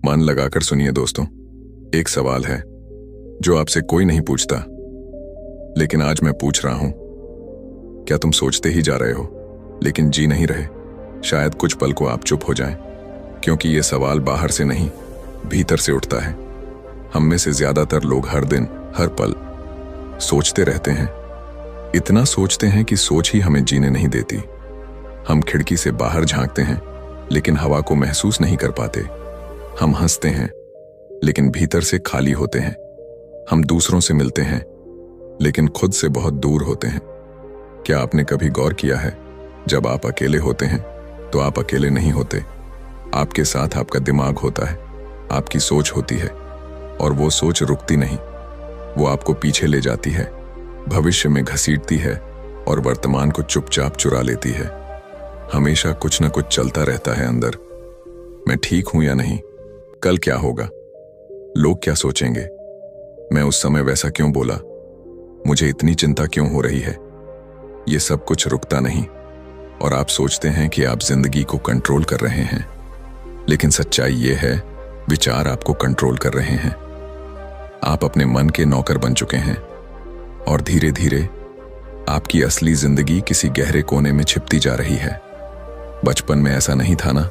मन लगाकर सुनिए दोस्तों, एक सवाल है जो आपसे कोई नहीं पूछता, लेकिन आज मैं पूछ रहा हूं। क्या तुम सोचते ही जा रहे हो लेकिन जी नहीं रहे? शायद कुछ पल को आप चुप हो जाएं, क्योंकि ये सवाल बाहर से नहीं, भीतर से उठता है। हम में से ज्यादातर लोग हर दिन, हर पल सोचते रहते हैं। इतना सोचते हैं कि सोच ही हमें जीने नहीं देती। हम खिड़की से बाहर झांकते हैं, लेकिन हवा को महसूस नहीं कर पाते। हम हंसते हैं, लेकिन भीतर से खाली होते हैं। हम दूसरों से मिलते हैं, लेकिन खुद से बहुत दूर होते हैं। क्या आपने कभी गौर किया है, जब आप अकेले होते हैं तो आप अकेले नहीं होते। आपके साथ आपका दिमाग होता है, आपकी सोच होती है, और वो सोच रुकती नहीं। वो आपको पीछे ले जाती है, भविष्य में घसीटती है और वर्तमान को चुपचाप चुरा लेती है। हमेशा कुछ न कुछ चलता रहता है अंदर। मैं ठीक हूं या नहीं? कल क्या होगा? लोग क्या सोचेंगे? मैं उस समय वैसा क्यों बोला? मुझे इतनी चिंता क्यों हो रही है? ये सब कुछ रुकता नहीं, और आप सोचते हैं कि आप जिंदगी को कंट्रोल कर रहे हैं, लेकिन सच्चाई ये है, विचार आपको कंट्रोल कर रहे हैं। आप अपने मन के नौकर बन चुके हैं, और धीरे धीरे आपकी असली जिंदगी किसी गहरे कोने में छिपती जा रही है। बचपन में ऐसा नहीं था ना?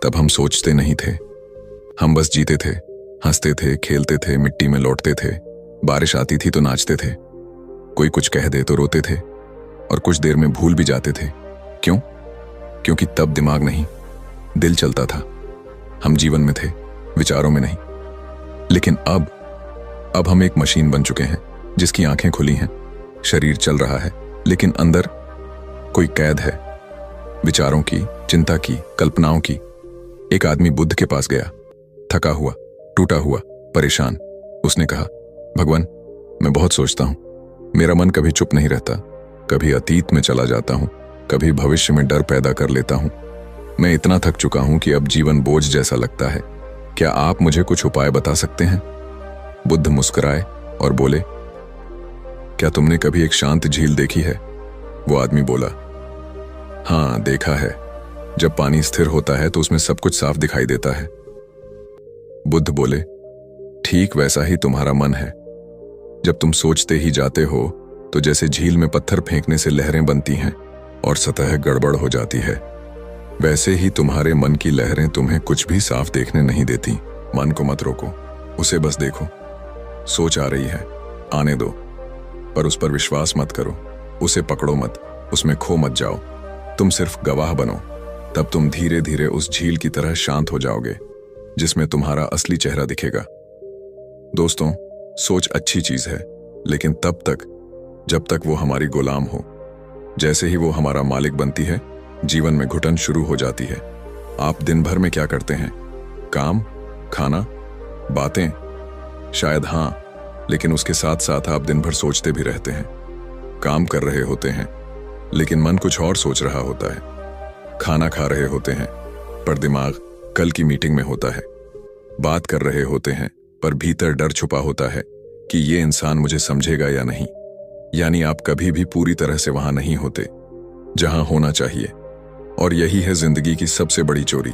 तब हम सोचते नहीं थे, हम बस जीते थे, हंसते थे, खेलते थे, मिट्टी में लौटते थे। बारिश आती थी तो नाचते थे, कोई कुछ कह दे तो रोते थे, और कुछ देर में भूल भी जाते थे। क्यों? क्योंकि तब दिमाग नहीं, दिल चलता था। हम जीवन में थे, विचारों में नहीं। लेकिन अब हम एक मशीन बन चुके हैं, जिसकी आंखें खुली हैं, शरीर चल रहा है, लेकिन अंदर कोई कैद है, विचारों की, चिंता की, कल्पनाओं की। एक आदमी बुद्ध के पास गया, थका हुआ, टूटा हुआ, परेशान। उसने कहा, भगवान, मैं बहुत सोचता हूं, मेरा मन कभी चुप नहीं रहता। कभी अतीत में चला जाता हूं, कभी भविष्य में डर पैदा कर लेता हूं। मैं इतना थक चुका हूं कि अब जीवन बोझ जैसा लगता है। क्या आप मुझे कुछ उपाय बता सकते हैं? बुद्ध मुस्कुराए और बोले, क्या तुमने कभी एक शांत झील देखी है? वो आदमी बोला, हाँ, देखा है। जब पानी स्थिर होता है तो उसमें सब कुछ साफ दिखाई देता है। बुद्ध बोले, ठीक वैसा ही तुम्हारा मन है। जब तुम सोचते ही जाते हो तो जैसे झील में पत्थर फेंकने से लहरें बनती हैं और सतह गड़बड़ हो जाती है, वैसे ही तुम्हारे मन की लहरें तुम्हें कुछ भी साफ देखने नहीं देती। मन को मत रोको, उसे बस देखो। सोच आ रही है, आने दो, पर उस पर विश्वास मत करो। उसे पकड़ो मत, उसमें खो मत जाओ। तुम सिर्फ गवाह बनो। तब तुम धीरे धीरे उस झील की तरह शांत हो जाओगे, जिसमें तुम्हारा असली चेहरा दिखेगा। दोस्तों, सोच अच्छी चीज है, लेकिन तब तक जब तक वो हमारी गुलाम हो। जैसे ही वो हमारा मालिक बनती है, जीवन में घुटन शुरू हो जाती है। आप दिन भर में क्या करते हैं? काम, खाना, बातें? शायद हाँ, लेकिन उसके साथ साथ आप दिन भर सोचते भी रहते हैं। काम कर रहे होते हैं, लेकिन मन कुछ और सोच रहा होता है। खाना खा रहे होते हैं, पर दिमाग कल की मीटिंग में होता है। बात कर रहे होते हैं, पर भीतर डर छुपा होता है कि ये इंसान मुझे समझेगा या नहीं। यानी आप कभी भी पूरी तरह से वहां नहीं होते जहां होना चाहिए। और यही है जिंदगी की सबसे बड़ी चोरी।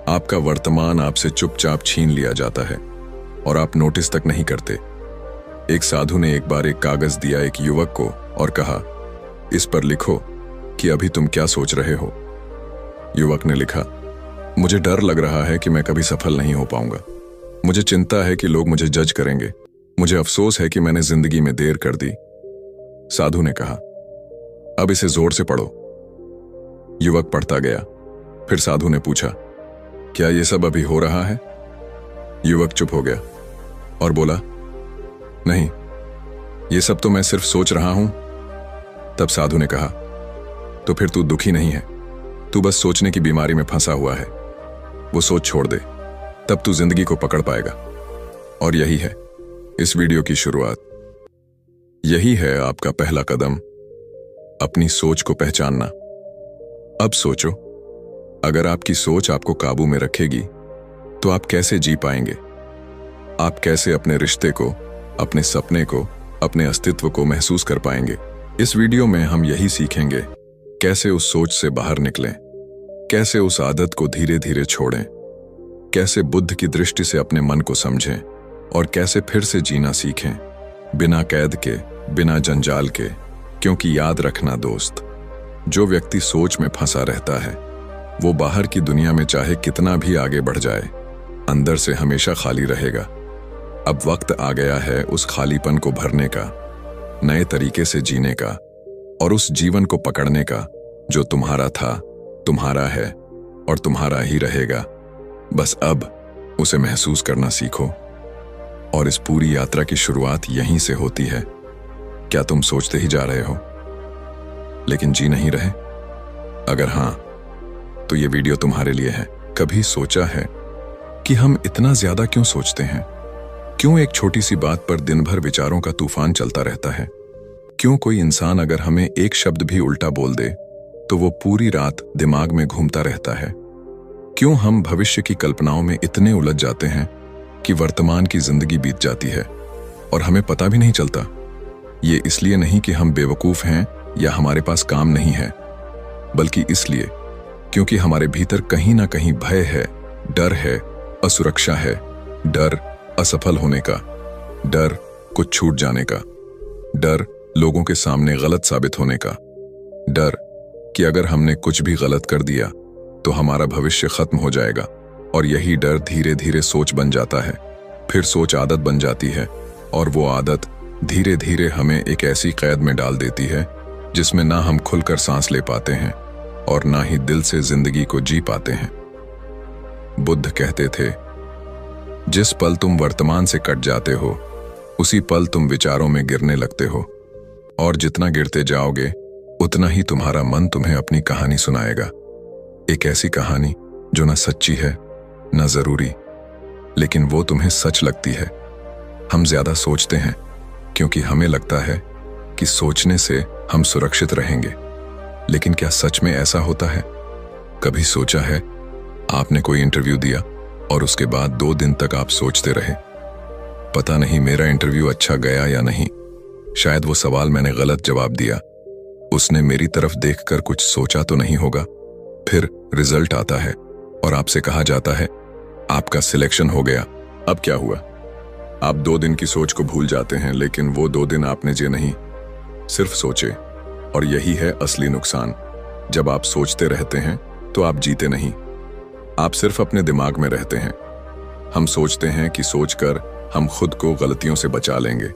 आपका वर्तमान आपसे चुपचाप छीन लिया जाता है, और आप नोटिस तक नहीं करते। एक साधु ने एक बार एक कागज दिया एक युवक को और कहा, इस पर लिखो कि अभी तुम क्या सोच रहे हो। युवक ने लिखा, मुझे डर लग रहा है कि मैं कभी सफल नहीं हो पाऊंगा। मुझे चिंता है कि लोग मुझे जज करेंगे। मुझे अफसोस है कि मैंने जिंदगी में देर कर दी। साधु ने कहा, अब इसे जोर से पढ़ो। युवक पढ़ता गया। फिर साधु ने पूछा, क्या यह सब अभी हो रहा है? युवक चुप हो गया और बोला, नहीं, यह सब तो मैं सिर्फ सोच रहा हूं। तब साधु ने कहा, तो फिर तू दुखी नहीं है, तू बस सोचने की बीमारी में फंसा हुआ है। वो सोच छोड़ दे, तब तू जिंदगी को पकड़ पाएगा। और यही है इस वीडियो की शुरुआत। यही है आपका पहला कदम, अपनी सोच को पहचानना। अब सोचो, अगर आपकी सोच आपको काबू में रखेगी तो आप कैसे जी पाएंगे? आप कैसे अपने रिश्ते को, अपने सपने को, अपने अस्तित्व को महसूस कर पाएंगे? इस वीडियो में हम यही सीखेंगे, कैसे उस सोच से बाहर निकलें, कैसे उस आदत को धीरे धीरे छोड़ें, कैसे बुद्ध की दृष्टि से अपने मन को समझें और कैसे फिर से जीना सीखें, बिना कैद के, बिना जंजाल के। क्योंकि याद रखना दोस्त, जो व्यक्ति सोच में फंसा रहता है वो बाहर की दुनिया में चाहे कितना भी आगे बढ़ जाए, अंदर से हमेशा खाली रहेगा। अब वक्त आ गया है उस खालीपन को भरने का, नए तरीके से जीने का और उस जीवन को पकड़ने का जो तुम्हारा था, तुम्हारा है और तुम्हारा ही रहेगा। बस अब उसे महसूस करना सीखो। और इस पूरी यात्रा की शुरुआत यहीं से होती है। क्या तुम सोचते ही जा रहे हो लेकिन जी नहीं रहे? अगर हां, तो ये वीडियो तुम्हारे लिए है। कभी सोचा है कि हम इतना ज्यादा क्यों सोचते हैं? क्यों एक छोटी सी बात पर दिन भर विचारों का तूफान चलता रहता है? क्यों कोई इंसान अगर हमें एक शब्द भी उल्टा बोल दे तो वो पूरी रात दिमाग में घूमता रहता है? क्यों हम भविष्य की कल्पनाओं में इतने उलझ जाते हैं कि वर्तमान की जिंदगी बीत जाती है और हमें पता भी नहीं चलता? ये इसलिए नहीं कि हम बेवकूफ हैं या हमारे पास काम नहीं है, बल्कि इसलिए क्योंकि हमारे भीतर कहीं ना कहीं भय है, डर है, असुरक्षा है, डर असफल होने का, डर कुछ छूट जाने का, डर लोगों के सामने गलत साबित होने का, डर कि अगर हमने कुछ भी गलत कर दिया तो हमारा भविष्य खत्म हो जाएगा। और यही डर धीरे धीरे सोच बन जाता है, फिर सोच आदत बन जाती है और वो आदत धीरे धीरे हमें एक ऐसी कैद में डाल देती है जिसमें ना हम खुलकर सांस ले पाते हैं और ना ही दिल से जिंदगी को जी पाते हैं। बुद्ध कहते थे, जिस पल तुम वर्तमान से कट जाते हो उसी पल तुम विचारों में गिरने लगते हो, और जितना गिरते जाओगे उतना ही तुम्हारा मन तुम्हें अपनी कहानी सुनाएगा। एक ऐसी कहानी जो ना सच्ची है ना जरूरी, लेकिन वो तुम्हें सच लगती है। हम ज्यादा सोचते हैं क्योंकि हमें लगता है कि सोचने से हम सुरक्षित रहेंगे, लेकिन क्या सच में ऐसा होता है? कभी सोचा है आपने कोई इंटरव्यू दिया और उसके बाद 2 दिन तक आप सोचते रहे, पता नहीं मेरा इंटरव्यू अच्छा गया या नहीं, शायद वो सवाल मैंने गलत जवाब दिया, उसने मेरी तरफ देखकर कुछ सोचा तो नहीं होगा। फिर रिजल्ट आता है और आपसे कहा जाता है आपका सिलेक्शन हो गया। अब क्या हुआ? आप 2 दिन की सोच को भूल जाते हैं, लेकिन वो 2 दिन आपने जे नहीं, सिर्फ सोचे। और यही है असली नुकसान। जब आप सोचते रहते हैं तो आप जीते नहीं, आप सिर्फ अपने दिमाग में रहते हैं। हम सोचते हैं कि सोचकर हम खुद को गलतियों से बचा लेंगे,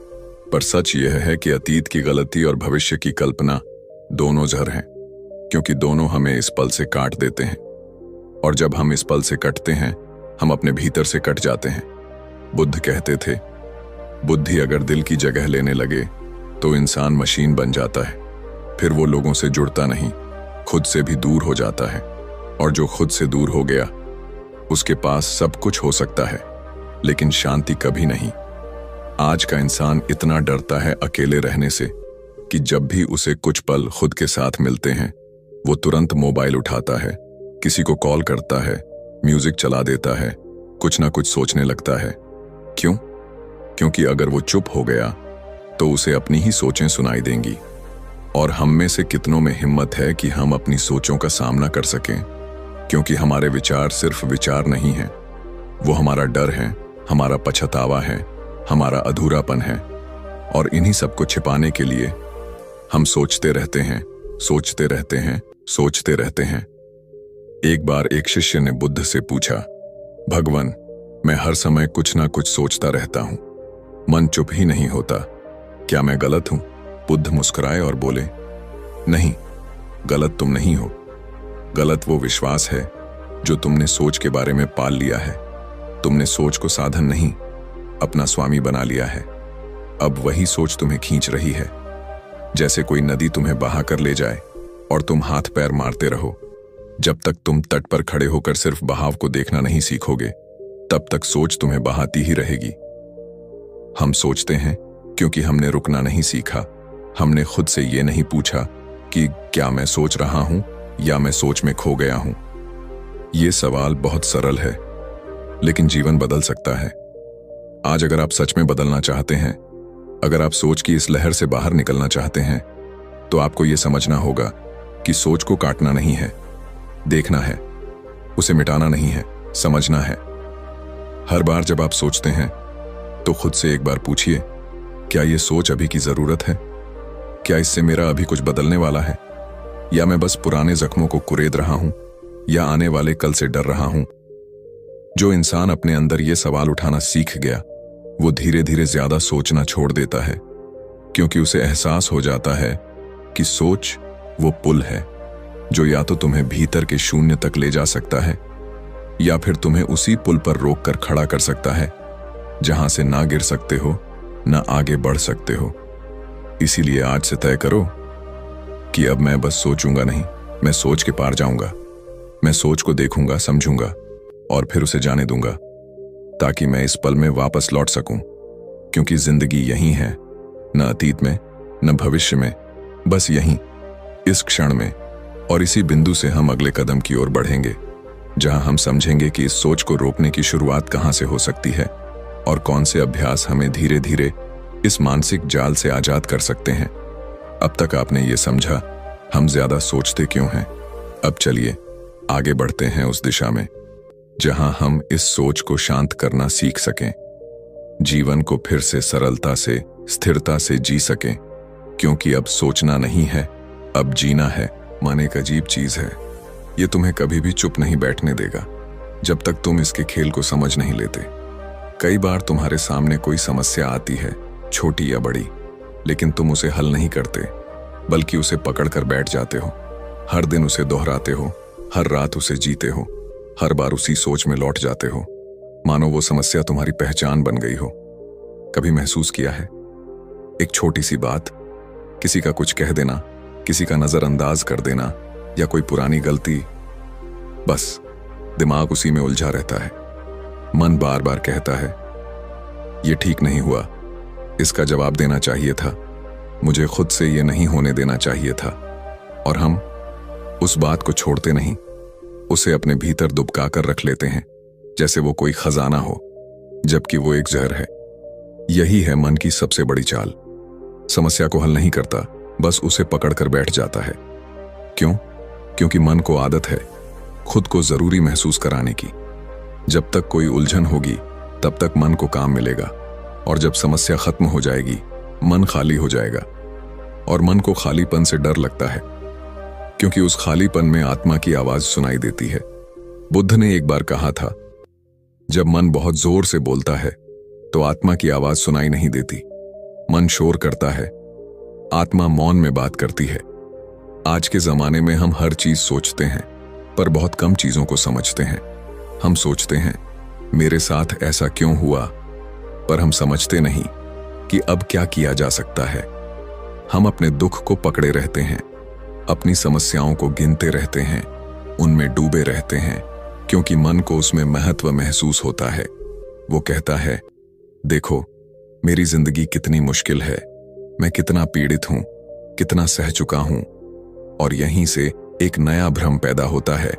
पर सच यह है कि अतीत की गलती और भविष्य की कल्पना दोनों जहर हैं, क्योंकि दोनों हमें इस पल से काट देते हैं। और जब हम इस पल से कटते हैं हम अपने भीतर से कट जाते हैं। बुद्ध कहते थे, बुद्धि अगर दिल की जगह लेने लगे तो इंसान मशीन बन जाता है, फिर वो लोगों से जुड़ता नहीं, खुद से भी दूर हो जाता है। और जो खुद से दूर हो गया उसके पास सब कुछ हो सकता है लेकिन शांति कभी नहीं। आज का इंसान इतना डरता है अकेले रहने से कि जब भी उसे कुछ पल खुद के साथ मिलते हैं वो तुरंत मोबाइल उठाता है, किसी को कॉल करता है, म्यूजिक चला देता है, कुछ ना कुछ सोचने लगता है। क्यों? क्योंकि अगर वो चुप हो गया तो उसे अपनी ही सोचें सुनाई देंगी। और हम में से कितनों में हिम्मत है कि हम अपनी सोचों का सामना कर सकें? क्योंकि हमारे विचार सिर्फ विचार नहीं हैं, वो हमारा डर है, हमारा पछतावा है, हमारा अधूरापन है। और इन्हीं सबको छिपाने के लिए हम सोचते रहते हैं, सोचते रहते हैं, सोचते रहते हैं। एक बार एक शिष्य ने बुद्ध से पूछा, भगवान, मैं हर समय कुछ ना कुछ सोचता रहता हूं, मन चुप ही नहीं होता, क्या मैं गलत हूं? बुद्ध मुस्कुराए और बोले, नहीं, गलत तुम नहीं हो। गलत वो विश्वास है जो तुमने सोच के बारे में पाल लिया है। तुमने सोच को साधन नहीं, अपना स्वामी बना लिया है। अब वही सोच तुम्हें खींच रही है, जैसे कोई नदी तुम्हें बहा कर ले जाए और तुम हाथ पैर मारते रहो। जब तक तुम तट पर खड़े होकर सिर्फ बहाव को देखना नहीं सीखोगे, तब तक सोच तुम्हें बहाती ही रहेगी। हम सोचते हैं क्योंकि हमने रुकना नहीं सीखा। हमने खुद से ये नहीं पूछा कि क्या मैं सोच रहा हूं या मैं सोच में खो गया हूं। ये सवाल बहुत सरल है, लेकिन जीवन बदल सकता है। आज अगर आप सच में बदलना चाहते हैं, अगर आप सोच की इस लहर से बाहर निकलना चाहते हैं, तो आपको यह समझना होगा कि सोच को काटना नहीं है, देखना है, उसे मिटाना नहीं है, समझना है। हर बार जब आप सोचते हैं तो खुद से एक बार पूछिए, क्या ये सोच अभी की जरूरत है? क्या इससे मेरा अभी कुछ बदलने वाला है? या मैं बस पुराने जख्मों को कुरेद रहा हूं? या आने वाले कल से डर रहा हूं? जो इंसान अपने अंदर ये सवाल उठाना सीख गया, वो धीरे धीरे ज्यादा सोचना छोड़ देता है, क्योंकि उसे एहसास हो जाता है कि सोच वो पुल है जो या तो तुम्हें भीतर के शून्य तक ले जा सकता है, या फिर तुम्हें उसी पुल पर रोक कर खड़ा कर सकता है जहां से ना गिर सकते हो, ना आगे बढ़ सकते हो। इसीलिए आज से तय करो कि अब मैं बस सोचूंगा नहीं, मैं सोच के पार जाऊंगा। मैं सोच को देखूंगा, समझूंगा और फिर उसे जाने दूंगा, ताकि मैं इस पल में वापस लौट सकूं। क्योंकि जिंदगी यहीं है, न अतीत में न भविष्य में, बस यहीं, इस क्षण में। और इसी बिंदु से हम अगले कदम की ओर बढ़ेंगे, जहां हम समझेंगे कि इस सोच को रोकने की शुरुआत कहां से हो सकती है और कौन से अभ्यास हमें धीरे धीरे इस मानसिक जाल से आजाद कर सकते हैं। अब तक आपने ये समझा हम ज्यादा सोचते क्यों हैं। अब चलिए आगे बढ़ते हैं उस दिशा में जहां हम इस सोच को शांत करना सीख सकें, जीवन को फिर से सरलता से, स्थिरता से जी सकें। क्योंकि अब सोचना नहीं है, अब जीना है। मन एक अजीब चीज है, ये तुम्हें कभी भी चुप नहीं बैठने देगा जब तक तुम इसके खेल को समझ नहीं लेते। कई बार तुम्हारे सामने कोई समस्या आती है, छोटी या बड़ी, लेकिन तुम उसे हल नहीं करते, बल्कि उसे पकड़ कर बैठ जाते हो। हर दिन उसे दोहराते हो, हर रात उसे जीते हो, हर बार उसी सोच में लौट जाते हो, मानो वो समस्या तुम्हारी पहचान बन गई हो। कभी महसूस किया है, एक छोटी सी बात, किसी का कुछ कह देना, किसी का नजरअंदाज कर देना, या कोई पुरानी गलती, बस दिमाग उसी में उलझा रहता है। मन बार बार कहता है, ये ठीक नहीं हुआ, इसका जवाब देना चाहिए था, मुझे खुद से ये नहीं होने देना चाहिए था। और हम उस बात को छोड़ते नहीं, उसे अपने भीतर दुबका कर रख लेते हैं, जैसे वो कोई खजाना हो, जबकि वो एक जहर है। यही है मन की सबसे बड़ी चाल। समस्या को हल नहीं करता, बस उसे पकड़कर बैठ जाता है। क्यों? क्योंकि मन को आदत है खुद को जरूरी महसूस कराने की। जब तक कोई उलझन होगी तब तक मन को काम मिलेगा, और जब समस्या खत्म हो जाएगी मन खाली हो जाएगा। और मन को खालीपन से डर लगता है, क्योंकि उस खालीपन में आत्मा की आवाज सुनाई देती है। बुद्ध ने एक बार कहा था, जब मन बहुत जोर से बोलता है तो आत्मा की आवाज सुनाई नहीं देती। मन शोर करता है, आत्मा मौन में बात करती है। आज के जमाने में हम हर चीज सोचते हैं, पर बहुत कम चीजों को समझते हैं। हम सोचते हैं, मेरे साथ ऐसा क्यों हुआ, पर हम समझते नहीं कि अब क्या किया जा सकता है। हम अपने दुख को पकड़े रहते हैं, अपनी समस्याओं को गिनते रहते हैं, उनमें डूबे रहते हैं, क्योंकि मन को उसमें महत्व महसूस होता है। वो कहता है, देखो मेरी जिंदगी कितनी मुश्किल है, मैं कितना पीड़ित हूं, कितना सह चुका हूं। और यहीं से एक नया भ्रम पैदा होता है।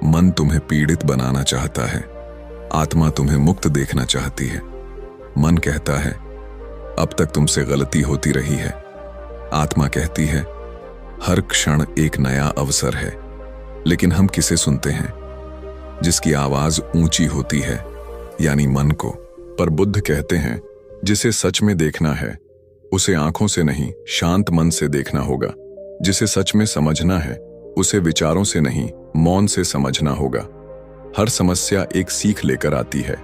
मन तुम्हें पीड़ित बनाना चाहता है, आत्मा तुम्हें मुक्त देखना चाहती है। मन कहता है, अब तक तुमसे गलती होती रही है। आत्मा कहती है, हर क्षण एक नया अवसर है। लेकिन हम किसे सुनते हैं? जिसकी आवाज ऊंची होती है, यानी मन को। पर बुद्ध कहते हैं, जिसे सच में देखना है उसे आंखों से नहीं, शांत मन से देखना होगा। जिसे सच में समझना है उसे विचारों से नहीं, मौन से समझना होगा। हर समस्या एक सीख लेकर आती है,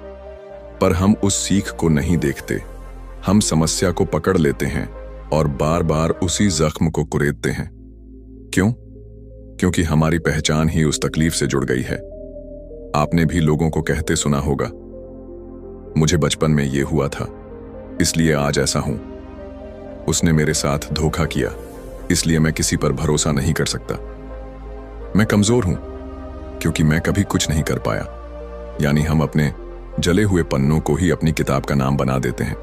पर हम उस सीख को नहीं देखते। हम समस्या को पकड़ लेते हैं और बार बार उसी जख्म को कुरेदते हैं। क्यों? क्योंकि हमारी पहचान ही उस तकलीफ से जुड़ गई है। आपने भी लोगों को कहते सुना होगा, मुझे बचपन में ये हुआ था, इसलिए आज ऐसा हूं। उसने मेरे साथ धोखा किया, इसलिए मैं किसी पर भरोसा नहीं कर सकता। मैं कमजोर हूं क्योंकि मैं कभी कुछ नहीं कर पाया। यानी हम अपने जले हुए पन्नों को ही अपनी किताब का नाम बना देते हैं,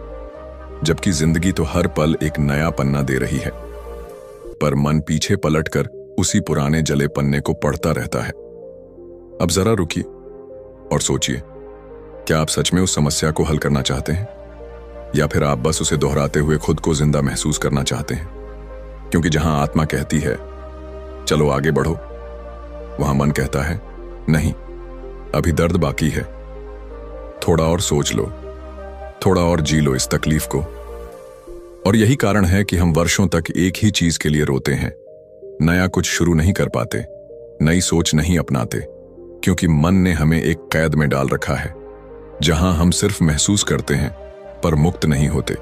जबकि जिंदगी तो हर पल एक नया पन्ना दे रही है। पर मन पीछे पलटकर उसी पुराने जले पन्ने को पढ़ता रहता है। अब जरा रुकिए और सोचिए, क्या आप सच में उस समस्या को हल करना चाहते हैं, या फिर आप बस उसे दोहराते हुए खुद को जिंदा महसूस करना चाहते हैं? क्योंकि जहां आत्मा कहती है चलो आगे बढ़ो, वहां मन कहता है नहीं, अभी दर्द बाकी है, थोड़ा और सोच लो, थोड़ा और जी लो इस तकलीफ को। और यही कारण है कि हम वर्षों तक एक ही चीज के लिए रोते हैं, नया कुछ शुरू नहीं कर पाते, नई सोच नहीं अपनाते, क्योंकि मन ने हमें एक कैद में डाल रखा है जहां हम सिर्फ महसूस करते हैं पर मुक्त नहीं होते।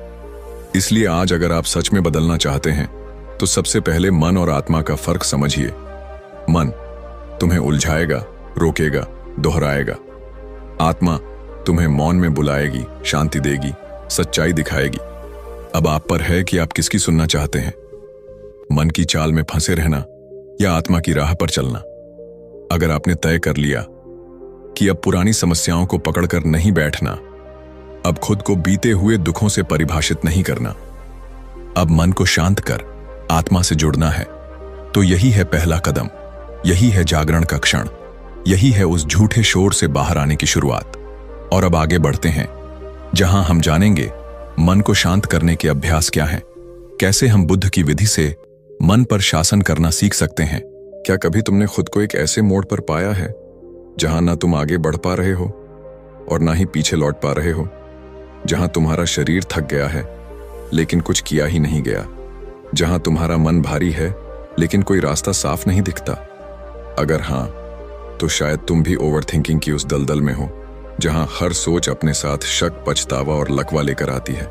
इसलिए आज अगर आप सच में बदलना चाहते हैं तो सबसे पहले मन और आत्मा का फर्क समझिए। मन तुम्हें उलझाएगा, रोकेगा, दोहराएगा। आत्मा तुम्हें मौन में बुलाएगी, शांति देगी, सच्चाई दिखाएगी। अब आप पर है कि आप किसकी सुनना चाहते हैं, मन की चाल में फंसे रहना या आत्मा की राह पर चलना। अगर आपने तय कर लिया कि अब पुरानी समस्याओं को पकड़कर नहीं बैठना, अब खुद को बीते हुए दुखों से परिभाषित नहीं करना, अब मन को शांत कर आत्मा से जुड़ना है, तो यही है पहला कदम, यही है जागरण का क्षण, यही है उस झूठे शोर से बाहर आने की शुरुआत। और अब आगे बढ़ते हैं जहां हम जानेंगे मन को शांत करने के अभ्यास क्या हैं, कैसे हम बुद्ध की विधि से मन पर शासन करना सीख सकते हैं। क्या कभी तुमने खुद को एक ऐसे मोड़ पर पाया है जहां ना तुम आगे बढ़ पा रहे हो और ना ही पीछे लौट पा रहे हो, जहां तुम्हारा शरीर थक गया है लेकिन कुछ किया ही नहीं गया, जहां तुम्हारा मन भारी है लेकिन कोई रास्ता साफ नहीं दिखता? अगर हां, तो शायद तुम भी ओवरथिंकिंग की उस दलदल में हो जहां हर सोच अपने साथ शक, पछतावा और लकवा लेकर आती है।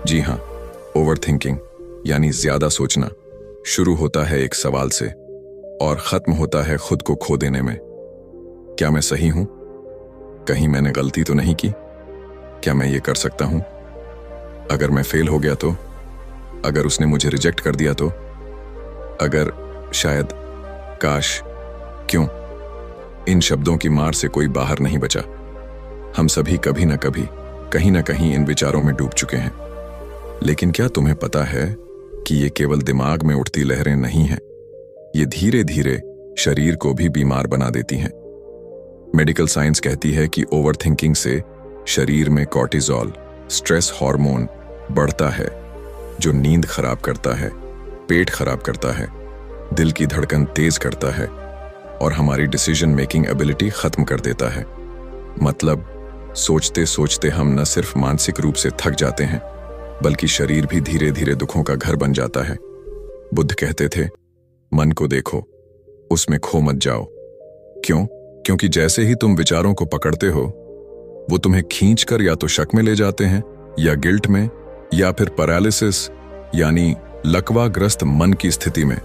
जी हां, ओवरथिंकिंग यानी ज्यादा सोचना शुरू होता है एक सवाल से और खत्म होता है खुद को खो देने में। क्या मैं सही हूं? कहीं मैंने गलती तो नहीं की? क्या मैं ये कर सकता हूं? अगर मैं फेल हो गया तो? अगर उसने मुझे रिजेक्ट कर दिया तो? अगर, शायद, काश, क्यों? इन शब्दों की मार से कोई बाहर नहीं बचा। हम सभी कभी ना कभी, कहीं ना कहीं इन विचारों में डूब चुके हैं। लेकिन क्या तुम्हें पता है कि ये केवल दिमाग में उठती लहरें नहीं हैं, ये धीरे धीरे शरीर को भी बीमार बना देती हैं। मेडिकल साइंस कहती है कि ओवरथिंकिंग से शरीर में कॉर्टिसोल, स्ट्रेस हार्मोन बढ़ता है, जो नींद खराब करता है, पेट खराब करता है, दिल की धड़कन तेज करता है और हमारी डिसीजन मेकिंग एबिलिटी खत्म कर देता है। मतलब सोचते सोचते हम न सिर्फ मानसिक रूप से थक जाते हैं, बल्कि शरीर भी धीरे धीरे दुखों का घर बन जाता है। बुद्ध कहते थे, मन को देखो, उसमें खो मत जाओ। क्यों? क्योंकि जैसे ही तुम विचारों को पकड़ते हो, वो तुम्हें खींचकर या तो शक में ले जाते हैं, या गिल्ट में, या फिर पैरालिसिस यानी लकवाग्रस्त मन की स्थिति में,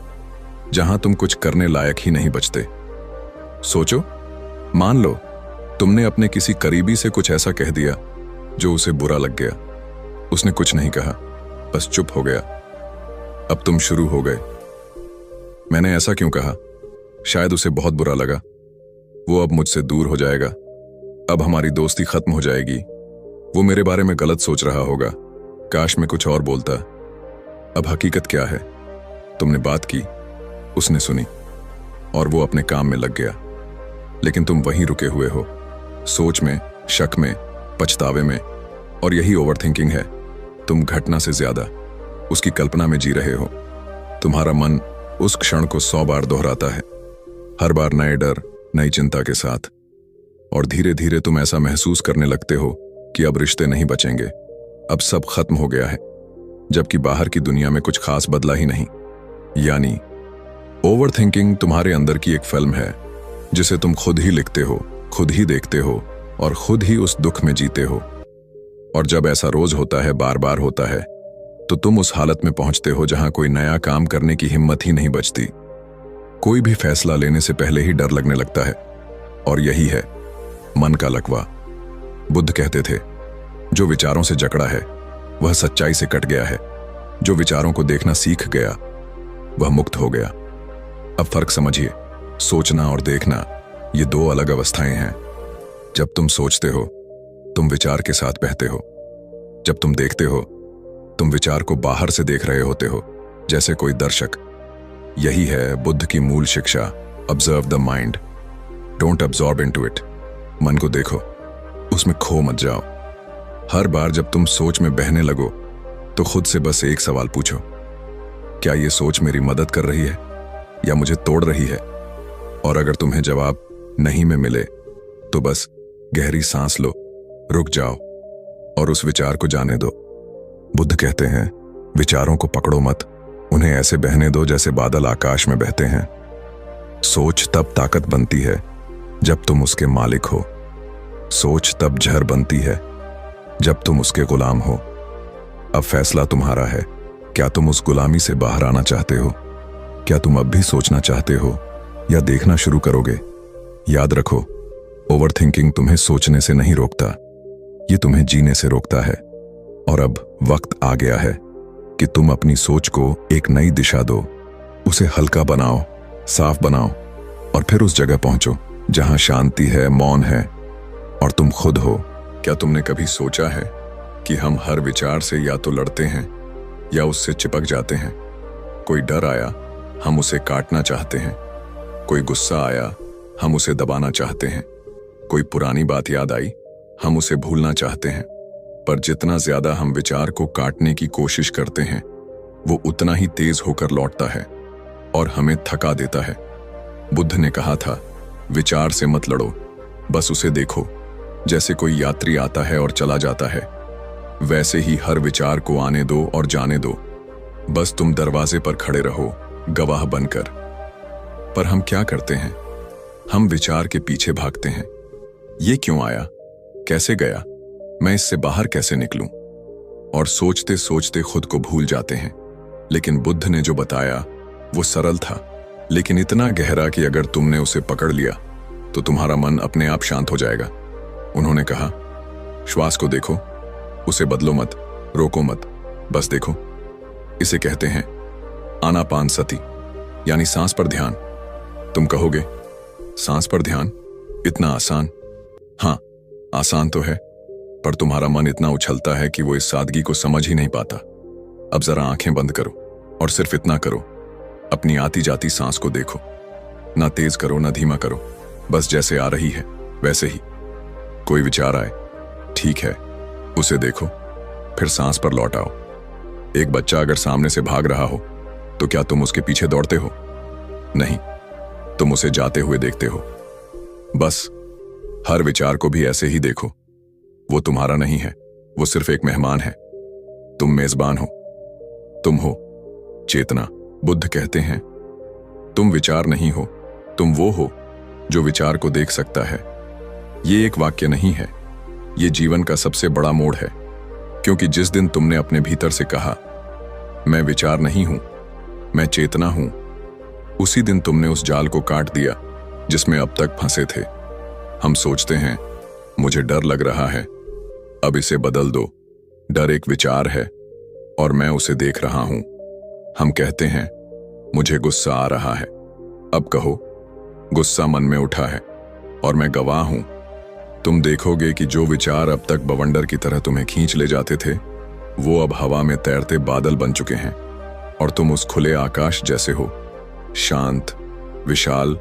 जहां तुम कुछ करने लायक ही नहीं बचते। सोचो, मान लो तुमने अपने किसी करीबी से कुछ ऐसा कह दिया जो उसे बुरा लग गया। उसने कुछ नहीं कहा, बस चुप हो गया। अब तुम शुरू हो गए, मैंने ऐसा क्यों कहा? शायद उसे बहुत बुरा लगा, वो अब मुझसे दूर हो जाएगा, अब हमारी दोस्ती खत्म हो जाएगी, वो मेरे बारे में गलत सोच रहा होगा, काश मैं कुछ और बोलता। अब हकीकत क्या है? तुमने बात की, उसने सुनी और वो अपने काम में लग गया, लेकिन तुम वहीं रुके हुए हो, सोच में, शक में, पछतावे में। और यही ओवरथिंकिंग है। तुम घटना से ज्यादा उसकी कल्पना में जी रहे हो। तुम्हारा मन उस क्षण को 100 बार दोहराता है, हर बार नए डर, नई चिंता के साथ। और धीरे धीरे तुम ऐसा महसूस करने लगते हो कि अब रिश्ते नहीं बचेंगे, अब सब खत्म हो गया है, जबकि बाहर की दुनिया में कुछ खास बदला ही नहीं। यानी ओवरथिंकिंग तुम्हारे अंदर की एक फिल्म है जिसे तुम खुद ही लिखते हो, खुद ही देखते हो और खुद ही उस दुख में जीते हो। और जब ऐसा रोज होता है, बार बार होता है, तो तुम उस हालत में पहुंचते हो जहां कोई नया काम करने की हिम्मत ही नहीं बचती। कोई भी फैसला लेने से पहले ही डर लगने लगता है। और यही है मन का लकवा। बुद्ध कहते थे, जो विचारों से जकड़ा है वह सच्चाई से कट गया है, जो विचारों को देखना सीख गया वह मुक्त हो गया। अब फर्क समझिए, सोचना और देखना ये 2 अलग अवस्थाएं हैं। जब तुम सोचते हो तुम विचार के साथ बहते हो, जब तुम देखते हो तुम विचार को बाहर से देख रहे होते हो, जैसे कोई दर्शक। यही है बुद्ध की मूल शिक्षा, observe the mind, don't absorb into it. मन को देखो, उसमें खो मत जाओ। हर बार जब तुम सोच में बहने लगो तो खुद से बस एक सवाल पूछो, क्या ये सोच मेरी मदद कर रही है या मुझे तोड़ रही है? और अगर तुम्हें जवाब नहीं में मिले तो बस गहरी सांस लो रुक जाओ और उस विचार को जाने दो। बुद्ध कहते हैं, विचारों को पकड़ो मत, उन्हें ऐसे बहने दो जैसे बादल आकाश में बहते हैं। सोच तब ताकत बनती है जब तुम उसके मालिक हो। सोच तब जहर बनती है जब तुम उसके गुलाम हो। अब फैसला तुम्हारा है, क्या तुम उस गुलामी से बाहर आना चाहते हो? क्या तुम अब भी सोचना चाहते हो या देखना शुरू करोगे? याद रखो, ओवरथिंकिंग तुम्हें सोचने से नहीं रोकता, ये तुम्हें जीने से रोकता है। और अब वक्त आ गया है कि तुम अपनी सोच को एक नई दिशा दो, उसे हल्का बनाओ, साफ बनाओ और फिर उस जगह पहुंचो जहां शांति है, मौन है और तुम खुद हो। क्या तुमने कभी सोचा है कि हम हर विचार से या तो लड़ते हैं या उससे चिपक जाते हैं? कोई डर आया, हम उसे काटना चाहते हैं। कोई गुस्सा आया, हम उसे दबाना चाहते हैं। कोई पुरानी बात याद आई, हम उसे भूलना चाहते हैं। पर जितना ज्यादा हम विचार को काटने की कोशिश करते हैं, वो उतना ही तेज होकर लौटता है और हमें थका देता है। बुद्ध ने कहा था, विचार से मत लड़ो, बस उसे देखो। जैसे कोई यात्री आता है और चला जाता है, वैसे ही हर विचार को आने दो और जाने दो। बस तुम दरवाजे पर खड़े रहो, गवाह बनकर। पर हम क्या करते हैं? हम विचार के पीछे भागते हैं। ये क्यों आया? कैसे गया? मैं इससे बाहर कैसे निकलूं? और सोचते सोचते खुद को भूल जाते हैं। लेकिन बुद्ध ने जो बताया वो सरल था, लेकिन इतना गहरा कि अगर तुमने उसे पकड़ लिया तो तुम्हारा मन अपने आप शांत हो जाएगा। उन्होंने कहा, श्वास को देखो, उसे बदलो मत, रोको मत, बस देखो। इसे कहते हैं आनापानसति, यानी सांस पर ध्यान। तुम कहोगे, सांस पर ध्यान इतना आसान? हाँ, आसान तो है, पर तुम्हारा मन इतना उछलता है कि वो इस सादगी को समझ ही नहीं पाता। अब जरा आंखें बंद करो और सिर्फ इतना करो, अपनी आती जाती सांस को देखो। ना तेज करो ना धीमा करो, बस जैसे आ रही है वैसे ही। कोई विचार आए, ठीक है, उसे देखो, फिर सांस पर लौट आओ। एक बच्चा अगर सामने से भाग रहा हो तो क्या तुम उसके पीछे दौड़ते हो? नहीं, तुम उसे जाते हुए देखते हो। बस हर विचार को भी ऐसे ही देखो। वो तुम्हारा नहीं है, वो सिर्फ एक मेहमान है। तुम मेजबान हो, तुम हो चेतना। बुद्ध कहते हैं, तुम विचार नहीं हो, तुम वो हो जो विचार को देख सकता है। ये एक वाक्य नहीं है, ये जीवन का सबसे बड़ा मोड़ है। क्योंकि जिस दिन तुमने अपने भीतर से कहा, मैं विचार नहीं हूं, मैं चेतना हूं, उसी दिन तुमने उस जाल को काट दिया जिसमें अब तक फंसे थे। हम सोचते हैं, मुझे डर लग रहा है, अब इसे बदल दो। डर एक विचार है और मैं उसे देख रहा हूं। हम कहते हैं, मुझे गुस्सा आ रहा है, अब कहो, गुस्सा मन में उठा है और मैं गवाह हूं। तुम देखोगे कि जो विचार अब तक बवंडर की तरह तुम्हें खींच ले जाते थे, वो अब हवा में तैरते बादल बन चुके हैं और तुम उस खुले आकाश जैसे हो, शांत, विशाल,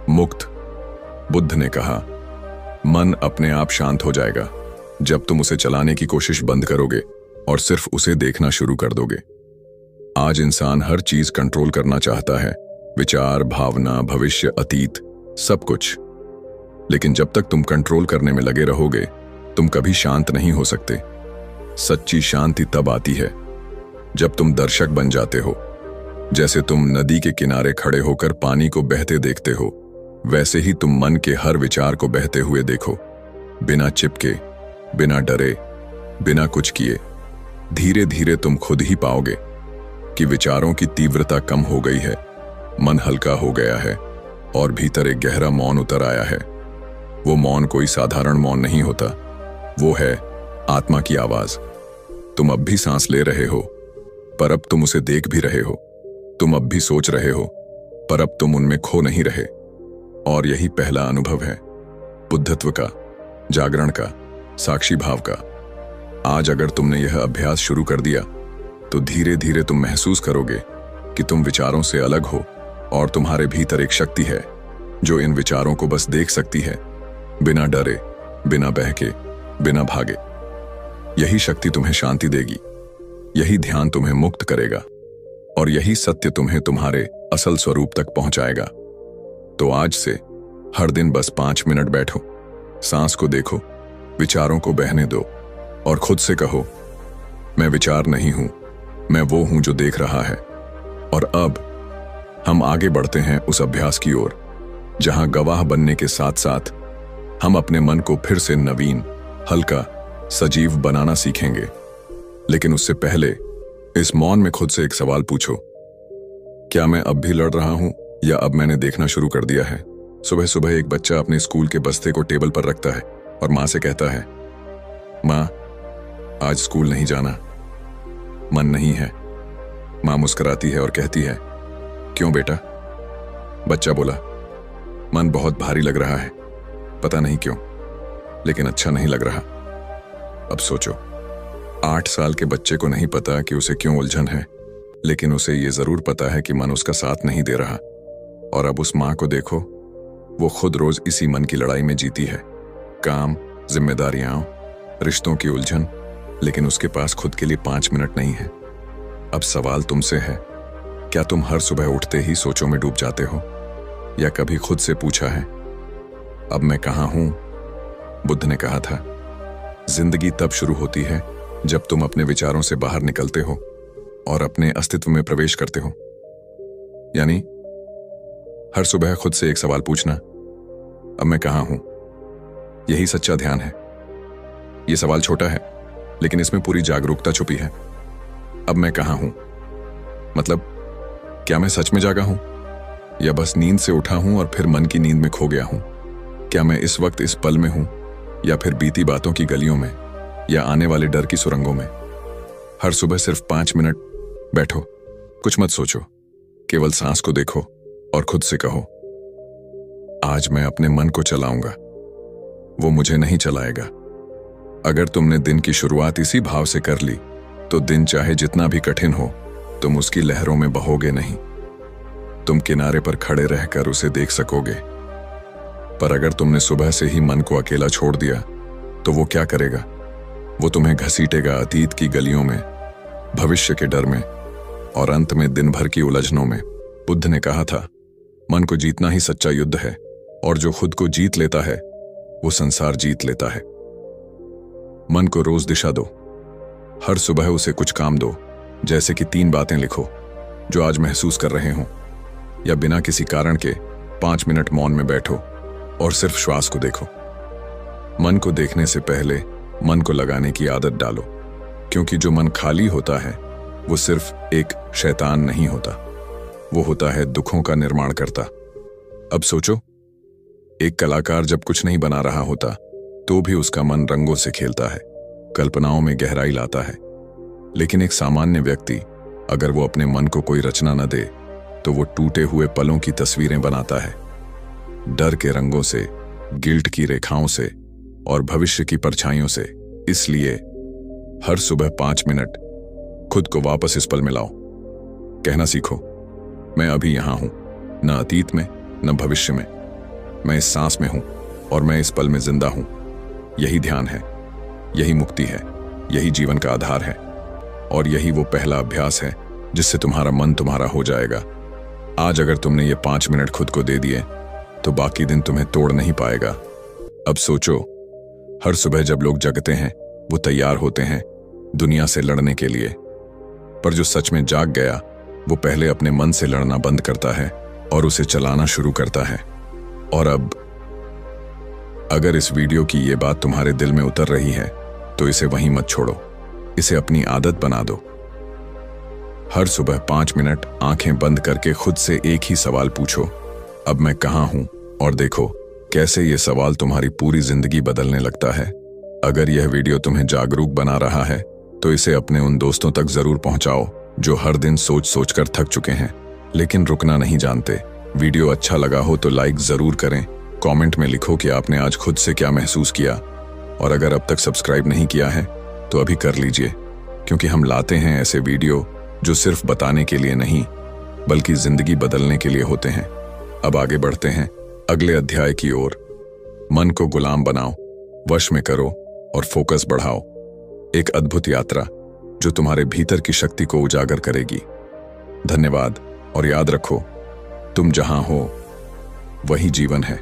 मुक्त। बुद्ध ने कहा, मन अपने आप शांत हो जाएगा जब तुम उसे चलाने की कोशिश बंद करोगे और सिर्फ उसे देखना शुरू कर दोगे। आज इंसान हर चीज कंट्रोल करना चाहता है, विचार, भावना, भविष्य, अतीत, सब कुछ। लेकिन जब तक तुम कंट्रोल करने में लगे रहोगे, तुम कभी शांत नहीं हो सकते। सच्ची शांति तब आती है जब तुम दर्शक बन जाते हो। जैसे तुम नदी के किनारे खड़े होकर पानी को बहते देखते हो, वैसे ही तुम मन के हर विचार को बहते हुए देखो, बिना चिपके, बिना डरे, बिना कुछ किए। धीरे धीरे तुम खुद ही पाओगे कि विचारों की तीव्रता कम हो गई है, मन हल्का हो गया है और भीतर एक गहरा मौन उतर आया है। वो मौन कोई साधारण मौन नहीं होता, वो है आत्मा की आवाज। तुम अब भी सांस ले रहे हो, पर अब तुम उसे देख भी रहे हो। तुम अब भी सोच रहे हो, पर अब तुम उनमें खो नहीं रहे। और यही पहला अनुभव है बुद्धत्व का, जागरण का, साक्षी भाव का। आज अगर तुमने यह अभ्यास शुरू कर दिया तो धीरे धीरे तुम महसूस करोगे कि तुम विचारों से अलग हो और तुम्हारे भीतर एक शक्ति है जो इन विचारों को बस देख सकती है, बिना डरे, बिना बहके, बिना भागे। यही शक्ति तुम्हें शांति देगी, यही ध्यान तुम्हें मुक्त करेगा और यही सत्य तुम्हें तुम्हारे असल स्वरूप तक पहुंचाएगा। तो आज से हर दिन बस 5 मिनट बैठो, सांस को देखो, विचारों को बहने दो और खुद से कहो, मैं विचार नहीं हूं, मैं वो हूं जो देख रहा है। और अब हम आगे बढ़ते हैं उस अभ्यास की ओर जहां गवाह बनने के साथ साथ हम अपने मन को फिर से नवीन, हल्का, सजीव बनाना सीखेंगे। लेकिन उससे पहले इस मौन में खुद से एक सवाल पूछो, क्या मैं अब भी लड़ रहा हूं या अब मैंने देखना शुरू कर दिया है? सुबह सुबह एक बच्चा अपने स्कूल के बस्ते को टेबल पर रखता है और मां से कहता है, मां, आज स्कूल नहीं जाना, मन नहीं है। मां मुस्कुराती है और कहती है, क्यों बेटा? बच्चा बोला, मन बहुत भारी लग रहा है, पता नहीं क्यों, लेकिन अच्छा नहीं लग रहा। अब सोचो, 8 साल के बच्चे को नहीं पता कि उसे क्यों उलझन है, लेकिन उसे यह जरूर पता है कि मन उसका साथ नहीं दे रहा। और अब उस मां को देखो, वो खुद रोज इसी मन की लड़ाई में जीती है। काम, जिम्मेदारियां, रिश्तों की उलझन, लेकिन उसके पास खुद के लिए 5 मिनट नहीं है। अब सवाल तुमसे है, क्या तुम हर सुबह उठते ही सोचों में डूब जाते हो, या कभी खुद से पूछा है, अब मैं कहां हूं? बुद्ध ने कहा था, जिंदगी तब शुरू होती है जब तुम अपने विचारों से बाहर निकलते हो और अपने अस्तित्व में प्रवेश करते हो। यानी हर सुबह खुद से एक सवाल पूछना, अब मैं कहां हूं? यही सच्चा ध्यान है। यह सवाल छोटा है, लेकिन इसमें पूरी जागरूकता छुपी है। अब मैं कहां हूं मतलब, क्या मैं सच में जागा हूं या बस नींद से उठा हूं और फिर मन की नींद में खो गया हूं? क्या मैं इस वक्त इस पल में हूं या फिर बीती बातों की गलियों में या आने वाले डर की सुरंगों में? हर सुबह सिर्फ 5 मिनट बैठो, कुछ मत सोचो, केवल सांस को देखो और खुद से कहो, आज मैं अपने मन को चलाऊंगा, वो मुझे नहीं चलाएगा। अगर तुमने दिन की शुरुआत इसी भाव से कर ली तो दिन चाहे जितना भी कठिन हो, तुम उसकी लहरों में बहोगे नहीं। तुम किनारे पर खड़े रहकर उसे देख सकोगे। पर अगर तुमने सुबह से ही मन को अकेला छोड़ दिया तो वो क्या करेगा? वो तुम्हें घसीटेगा अतीत की गलियों में, भविष्य के डर में और अंत में दिन भर की उलझनों में। बुद्ध ने कहा था, मन को जीतना ही सच्चा युद्ध है और जो खुद को जीत लेता है वो संसार जीत लेता है। मन को रोज दिशा दो। हर सुबह उसे कुछ काम दो, जैसे कि 3 बातें लिखो जो आज महसूस कर रहे हो, या बिना किसी कारण के 5 मिनट मौन में बैठो और सिर्फ श्वास को देखो। मन को देखने से पहले मन को लगाने की आदत डालो, क्योंकि जो मन खाली होता है वो सिर्फ एक शैतान नहीं होता, वो होता है दुखों का निर्माण करता। अब सोचो, एक कलाकार जब कुछ नहीं बना रहा होता तो भी उसका मन रंगों से खेलता है, कल्पनाओं में गहराई लाता है। लेकिन एक सामान्य व्यक्ति अगर वो अपने मन को कोई रचना न दे तो वो टूटे हुए पलों की तस्वीरें बनाता है, डर के रंगों से, गिल्ट की रेखाओं से और भविष्य की परछाइयों से। इसलिए हर सुबह 5 मिनट खुद को वापस इस पल में लाओ। कहना सीखो, मैं अभी यहां हूं, न अतीत में न भविष्य में, मैं इस सांस में हूं और मैं इस पल में जिंदा हूं। यही ध्यान है, यही मुक्ति है, यही जीवन का आधार है और यही वो पहला अभ्यास है जिससे तुम्हारा मन तुम्हारा हो जाएगा। आज अगर तुमने ये 5 मिनट खुद को दे दिए तो बाकी दिन तुम्हें तोड़ नहीं पाएगा। अब सोचो, हर सुबह जब लोग जगते हैं वो तैयार होते हैं दुनिया से लड़ने के लिए, पर जो सच में जाग गया वो पहले अपने मन से लड़ना बंद करता है और उसे चलाना शुरू करता है। और अब अगर इस वीडियो की ये बात तुम्हारे दिल में उतर रही है तो इसे वहीं मत छोड़ो, इसे अपनी आदत बना दो। हर सुबह 5 मिनट आंखें बंद करके खुद से एक ही सवाल पूछो, अब मैं कहां हूं? और देखो कैसे ये सवाल तुम्हारी पूरी जिंदगी बदलने लगता है। अगर यह वीडियो तुम्हें जागरूक बना रहा है तो इसे अपने उन दोस्तों तक जरूर पहुंचाओ जो हर दिन सोच सोच कर थक चुके हैं लेकिन रुकना नहीं जानते। वीडियो अच्छा लगा हो तो लाइक जरूर करें, कमेंट में लिखो कि आपने आज खुद से क्या महसूस किया, और अगर अब तक सब्सक्राइब नहीं किया है तो अभी कर लीजिए, क्योंकि हम लाते हैं ऐसे वीडियो जो सिर्फ बताने के लिए नहीं बल्कि जिंदगी बदलने के लिए होते हैं। अब आगे बढ़ते हैं अगले अध्याय की ओर। मन को गुलाम बनाओ, वश में करो और फोकस बढ़ाओ। एक अद्भुत यात्रा जो तुम्हारे भीतर की शक्ति को उजागर करेगी। धन्यवाद और याद रखो, तुम जहां हो वही जीवन है।